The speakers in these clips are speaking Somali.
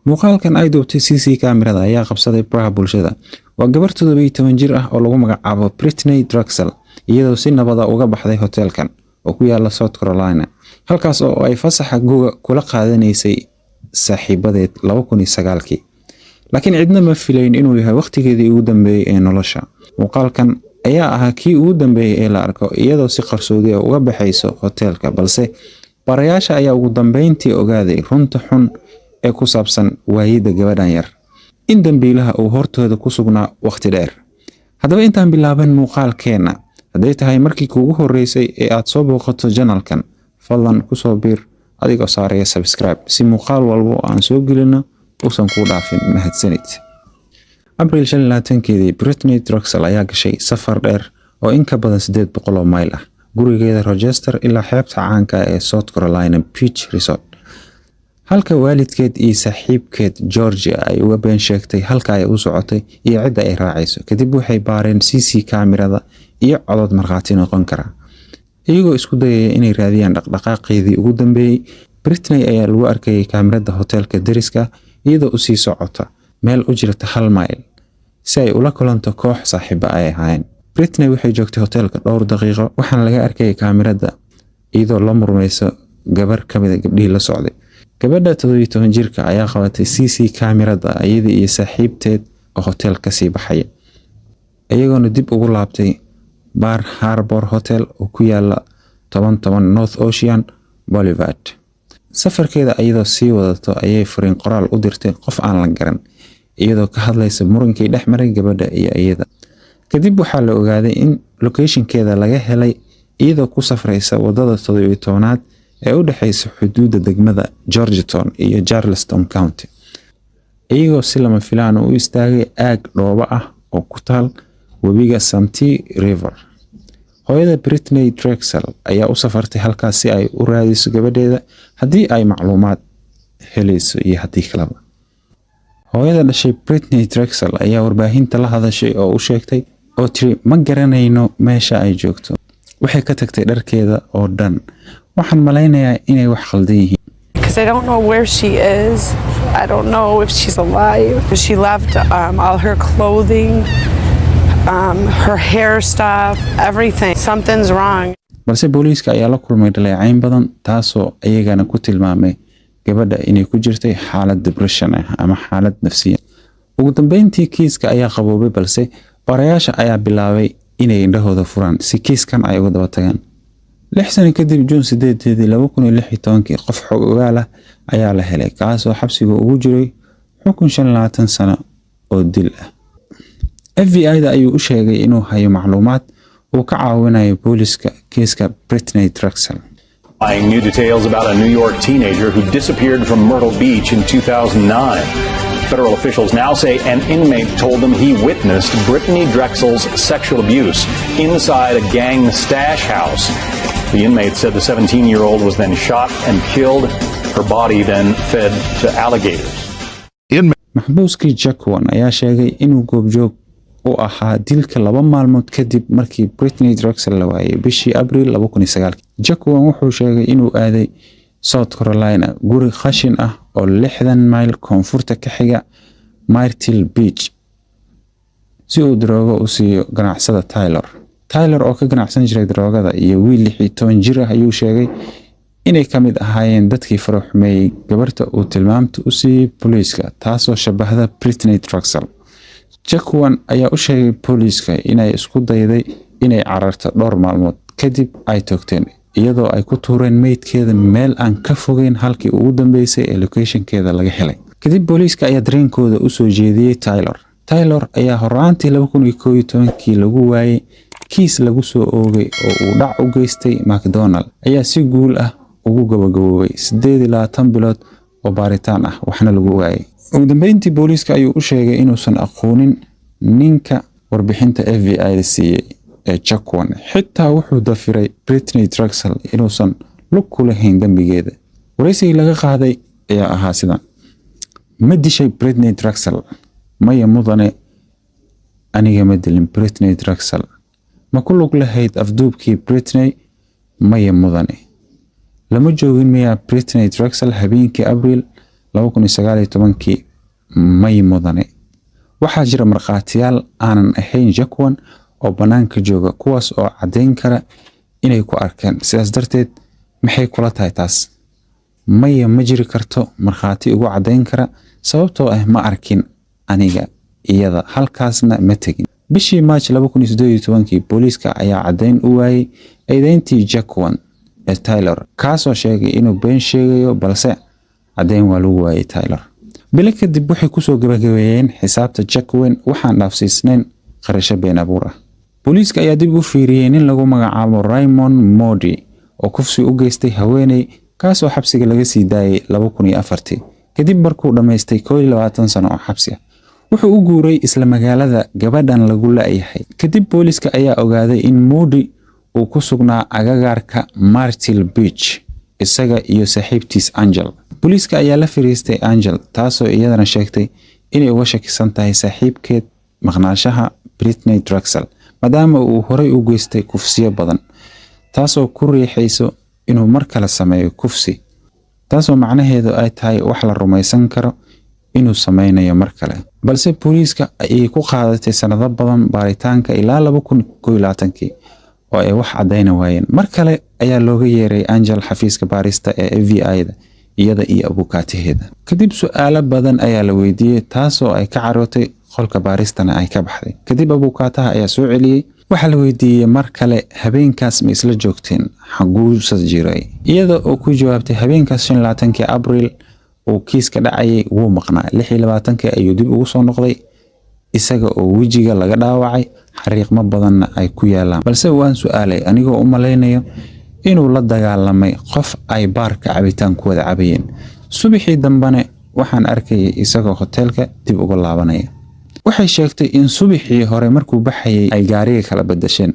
muuqaalkan ay duubtay CC kaamirada ayaa qabsaday baraha bulshada. waa gabar 17 jir ah oo lagu magacaabo Brittany Drexel, iyadoo si nabada uga baxday hotelkan oo ku yaala South Carolina, halkaas oo ay fasaxa guga kula qaadanaysay saaxiibadeed 2009kii. laakiin cidna ma filayn inuu yahay waqtigeedii ugu dambeeyay ee nolosha. muuqaalkan ayaa ahaa kii ugu dambeeyay ee la arko iyadoo si qarsoodi ah uga baxayso hotelka, balse barayaasha ayaa ugu dambeyntii ogaaday runta xun ee ku saabsan waayida gabadhan yar, in dambiilaha uu hortooda ku sugnaa waqti dheer. haddaba intaan bilaaban muuqaalkeena, hadday tahay markii kuugu horeysay ee aad soo booqato channelkan, fadlan ku soo biir adigoo saaraya subscribe si muuqaal walba oo aan soo gelino uusan ku dhaafin. mahadsanid. April 25keedii Brittany Drexel ayaa gashay safar dheer oo in ka badan 800 mayl ah gurigeeda Rochester ilaa xeebta caanka ee South Carolina Beach Resort, halka waalidkeed iyo saaxiibkeed Georgia ay uga been sheegtay halka ay u socotay iyo cidda ay raacayso. kadib waxay baareen CC kaamirada iyo codad markhaati noqon kara, iyagoo isku dayaya inay raadiyaan dhaqdhaqaaqeedii ugu dambeeyay. Brittany ayaa lagu arkayay kaamirada hotelka deriska iyadoo u sii socota meel u jirta 1 mayl si ay ula kulanto koox saaxiibo ay ahaayeen. Brittany waxay joogtay hotelka dhowr daqiiqo, waxaana laga arkayay kaamirada iyadoo la murmayso gabar kamid ah gabdhihii la socday. gabadha 17 jirka ayaa qabatay CC kaamirada iyada iyo saaxiibteed oo hotelka sii baxaya, iyagoona dib ugu laabtay Bar Harbor Hotel oo ku yaala 10 North Ocean Boulevard. safarkeeda iyadoo sii wadato ayay fariin qoraal u dirtay qof aan la garan, iyadoo ka hadlaysa murankii dhex maray gabadha iyo iyada. kadib waxaa la ogaaday in locationkeeda laga helay iyadoo ku safraysa wadada 17aad ee u dhaxaysa xuduudda degmada Georgetown iyo Charleston County, iyagoo si lama filaan u istaagay aag dhoobo ah oo ku taal webiga Santee River. hooyada Brittany Drexel ayaa u safartay halkaas si ay u raadiso gabadheeda haddii ay macluumaad helayso iyo haddii kaleba. hooyada dhashay Brittany Drexel ayaa warbaahinta la hadashay oo u sheegtay oo tiri ma garanayno meesha ay joogto, waxay ka tagtay dharkeeda oo dhan, waxaan malaynayaa inay wax khaldan yihiin. Because I don't know where she is. I don't know if she's alive. She left all her clothing, her hair stuff, everything. Something's wrong. balse booliiska ayaa la kulmay dhaleecayn badan, taasoo ayagana ku tilmaamay gabadha inay ku jirtay xaalad depression ah ama xaalad nafsiya. ugu dambeyntii kiiska ayaa qaboobay, balse barayaasha ayaa bilaabay inay indhahooda furaan si kiiskan ay uga daba tagaan. 6 sano kadib June 8, 2016, qof xog ogaal ah ayaa la helay, kaasoo xabsiga ugu jiray xukun 25 sano oo dil ah. FBI-da ayuu u sheegay inuu hayo macluumaad uu ka caawinayo booliiska kiiska Brittany Drexel. New details about a New York teenager who disappeared from Myrtle Beach in 2009. Federal officials now say an inmate told them he witnessed Brittany Drexel's sexual abuse inside a gang stash house. The inmate said the 17-year-old was then shot and killed, her body then fed to alligators. maxbuuskii Jackwan ayaa sheegay inuu goobjoog u ahaa dilka 2 maalmood kadib markii Brittany Drexel la waayay bishii April 2009. Jackwan wuxuu sheegay inuu aaday South Carolina guri khashin ah oo 60 mayl koonfurta ka xiga Myrtle Beach si uu daroogo u siiyo ganacsada Tyler oo ka ganacsan jiray daroogada iyo wiil 16 jir ah ayuu sheegay inay kamid ahaayeen dadkii faraxumeeyay gabarta uu tilmaamta u siiyay booliiska, taasoo shabahda Brittany Drexel. Jackwan ayaa u sheegay booliiska inay isku dayday inay cararto dhowr maalmood kadib ay toogteen, iyadoo ay ku tuureen meydkeeda meel aan ka fogeyn halkii ugu dambeysay ee locationkeeda laga helay. kadib booliiska ayaa dareenkooda u soo jeediyay Tyler ayaa horaantii 2011 lagu waayay kiis lagu soo oogay oo uu dhac u geystay McDonald ayaa si guul ah ugu gabagaboobay 18 bilood oo baaritaan ah, waxna lagu waayay. ugu dambeyntii booliiska ayuu u sheegay inuusan aqoonin ninka warbixinta FBI siiyay ee Jackwan, xitaa wuxuu dafiray Brittany Drexel inuusan lug ku lahayn dambigeeda. waraysigii laga qaaday ayaa ahaa sidan: ma dishay Brittany Drexel? maya mudane, aniga ma dilin Brittany Drexel. ma ku lug lahayd afduubkii Brittany? maya mudane. lama joogin miyaa Brittany Drexel habeenkii April 2019 may mudane. waxaa jira markhaatiyaal aanan ahayn Jaquan oo banaanka jooga kuwaas oo cadeyn kara inay ku arkeen. sidaas darteed maxay kula tahay taas? maya ma jiri karto markhaati ugu cadeyn kara sababtoo ah ma arkin aniga iyada halkaasna ma tegin. bishii March 2018 booliiska ayaa cadeyn u waayay eedeyntii Jaquan ee Taylor kaasoo sheegay inuu been sheegayo balse cadeyn waa lagu waayay Taylor. bilo kadib waxay kusoo gabagabeeyeen xisaabta Jaquan waxaan dhaafsiisnayn qarasho been abuur ah. booliiska ayaa dib u fiiriyay nin lagu magacaabo Raymond Moody oo kufsi u geystay haweeney kaasoo xabsiga laga sii daayay 2004 kadib markuu dhameystay 21 sano oo xabsi ah. wuxuu u guuray isla magaalada gabadhan lagu laayahay. kadib booliiska ayaa ogaaday in Moody uu ku sugnaa agagaarka Myrtle Beach isaga iyo saaxiibtiis Angel. booliiska ayaa la fariistay Angel taasoo iyadana sheegtay inay uga shakisan tahay saaxiibkeed maqnaanshaha Britney Drexel maadaama uu horey u geystay kufsiyo badan taasoo ku riixayso inuu mar kale sameeyo kufsi taasoo macnaheedu ay tahay wax la rumaysan karo inuu sameynayo mar kale. balse booliiska ay ku qaadatay sanado badan baaritaanka ilaa 2021 oo ay wax cadeyna waayeen. mar kale ayaa looga yeeray Angel xafiiska baarista ee FBI-da iyada iyo abukaataheeda. kadib su'aalo badan ayaa la weydiiyay taasoo ay ka carootay qolka baaristana ay ka baxday. kadib abukaataha ayaa soo celiyay waxa la weydiiyay mar kale habeenkaas ma isla joogteen xaguu jiray iyada oo ku jawaabtay habeenkaas 25 Abriil oo kiiska dhacayay wuu maqnaa. 26 ayuu dib ugu soo noqday isaga oo wajiga laga dhaawacay xariiqmo badanna ay ku yaalaan. balse waan su'aalay anigoo u maleynayo inuu la dagaalamay qof ay baarka cabitaan ku wada cabayeen. subaxii dambana waxaan arkay isagoo hotelka dib ugu laabanaya. waxay sheegtay in subaxii hore markuu baxayay ay gaariga kala bedesheen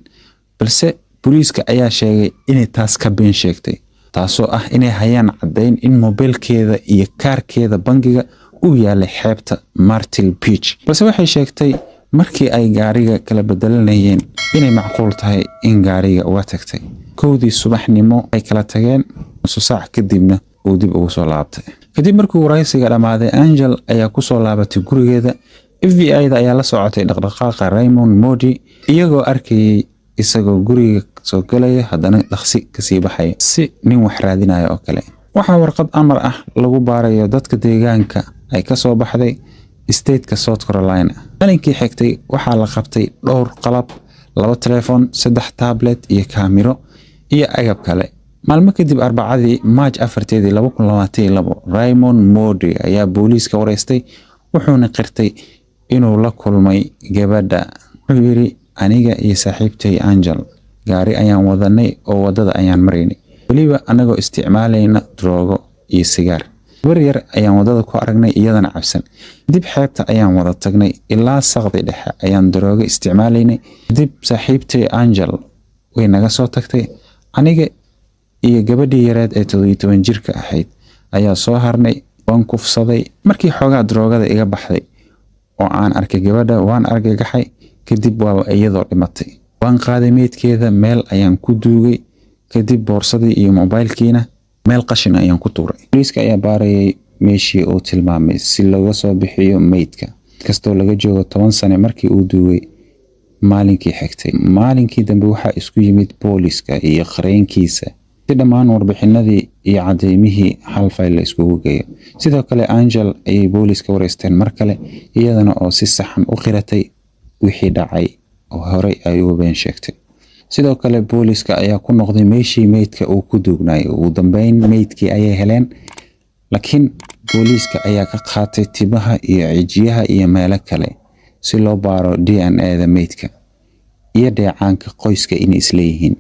balse booliiska ayaa sheegay inay taas ka been sheegtay taasoo ah inay hayaan cadeyn in mobilkeeda iyo kaarkeeda bangiga uu yaalay xeebta Myrtle Beach. balse waxay sheegtay markii ay gaariga kala bedelanayeen inay macquul tahay in gaariga uga tagtay 1:00 subaxnimo ay kala tageen nus saac kadibna uu dib ugu soo laabtay. kadib markii waraysiga dhamaaday Angel ayaa ku soo laabatay gurigeeda. FBI-da ayaa la socotay dhaqdhaqaaqa Raymond Moody iyagoo arkayay isagoo guriga soo galaya haddana dhaqsi ka sii baxay si nin wax raadinayo oo kale. waxaa warqad amar ah lagu baarayo dadka deegaanka ay ka soo baxday stateka South Carolina. maalinkii xigtay waxaa la qabtay dhowr qalab 2 telefoon 3 tablet iyo kaamiro iyo agab kale. maalmo kadib Arbacadii March 4 2022 Raymond Moody ayaa booliiska wareystay wuxuuna qirtay inuu la kulmay gabadha. wuxuu yiri aniga iyo saaxiibtay Angel gaari ayaan wadanay oo wadada ayaan maraynay waliba anagoo isticmaalayna droogo iyo sigaar. waryar ayaan wadada ku aragnay iyadana cabsan. dib xeebta ayaan wada tagnay ilaa saqdi dhexe ayaan droogo isticmaalaynay. dib saaxiibtay Angel way naga soo tagtay. aniga iyo gabadhii yareed ee 17 jirka ahayd ayaa soo harnay. waan kufsaday markii xoogaa droogada iga baxday oo aan arkay gabadha waan argagaxay kadib waa iyadoo dhimatay. waan qaaday meedkeeda meel ayaan ku duugay kadib boorsadii iyo mobilkiina meel qashin ayaan ku tuuray. booliiska ayaa baarayay meeshii uu tilmaamay si looga soo bixiyo meydka kastoo laga joogo 10 sano markii uu duugay. maalinkii xigtay maalinkii dambe waxaa isku yimid booliiska iyo qareenkiisa si dhammaan warbixinadii iyo cadeymihii hal fayl la iskugu geeyo. sidoo kale Angel ayay booliiska wareysteen mar kale iyadana oo si saxan u qiratay wixii dhacay oo horey ay uga been sheegtay. sidoo kale booliiska ayaa ku noqday meeshii meydka uu ku duugnay. ugu dambeyn meydkii ayay heleen laakiin booliiska ayaa ka qaatay timaha iyo cijiyaha iyo meelo kale si loo baaro DNA-da meydka iyo dheecaanka qoyska inay isleeyihiin.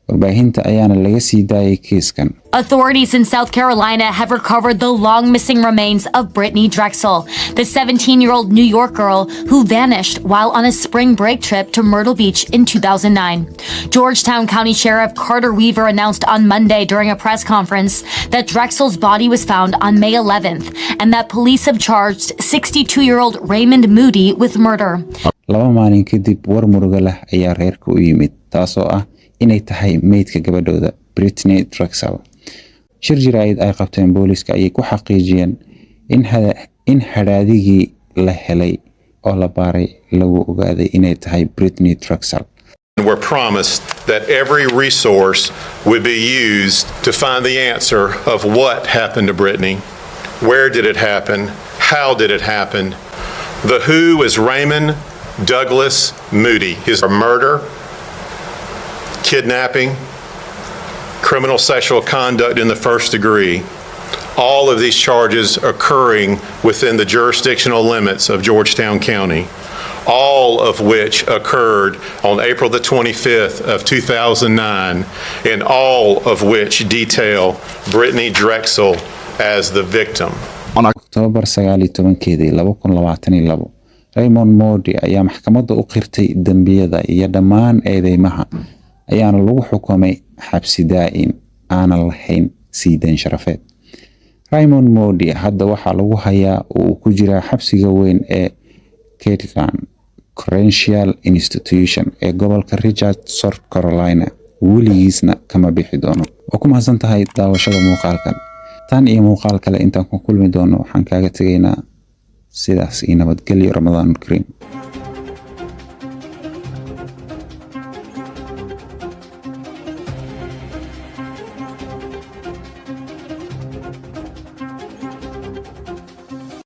warbaahinta ayaana laga sii daayay kiiskan. Authorities in South Carolina have recovered the long missing remains of Britney Drexel, the 17-year-old New York girl who vanished while on a spring break trip to Myrtle Beach in 2009. Georgetown County Sheriff Carter Weaver announced on Monday during a press conference that Drexel's body was found on May 11th and that police have charged 62-year-old Raymond Moody with murder. 2 maalin kadib war muruga leh ayaa reerka u yimid taasoo ah inay tahay meydka gabadhooda Britney Drexel. shir jiraayid ay qabteen booliiska ayay ku xaqiijiyeen in hadhaadigii la helay oo la baaray lagu ogaaday inay tahay Brittany Drexel. We're promised that every resource would be used to find the answer of what happened to Brittany, where did it happen, how did it happen. The who is Raymond Douglas Moody. His murder, kidnapping, criminal sexual conduct in the first degree. All of these charges occurring within the jurisdictional limits of Georgetown County, all of which occurred on April the 25th of 2009, and all of which detail Brittany Drexel as the victim. October 19, Raymond Moody ayaa maxkamadda u qirtay dambiyada iyo dhammaan eedeymaha ayaana lagu xukumay xabsi daa'im aanan lahayn siidaan sharafeed. Raymond Moody hadda waxaa lagu hayaa uu ku jiraa xabsiga weyn ee Kirtland Correctional Institution ee gobolka Richard, South Carolina. weligiisna kama bixi doono. oo ku mahadsan tahay daawashada muuqaalkan. tan iyo muuqaal kale intaan ku kulmi doono waxaan kaaga tegaynaa sidaas iyo nabadgelyo Ramadaan Kariim.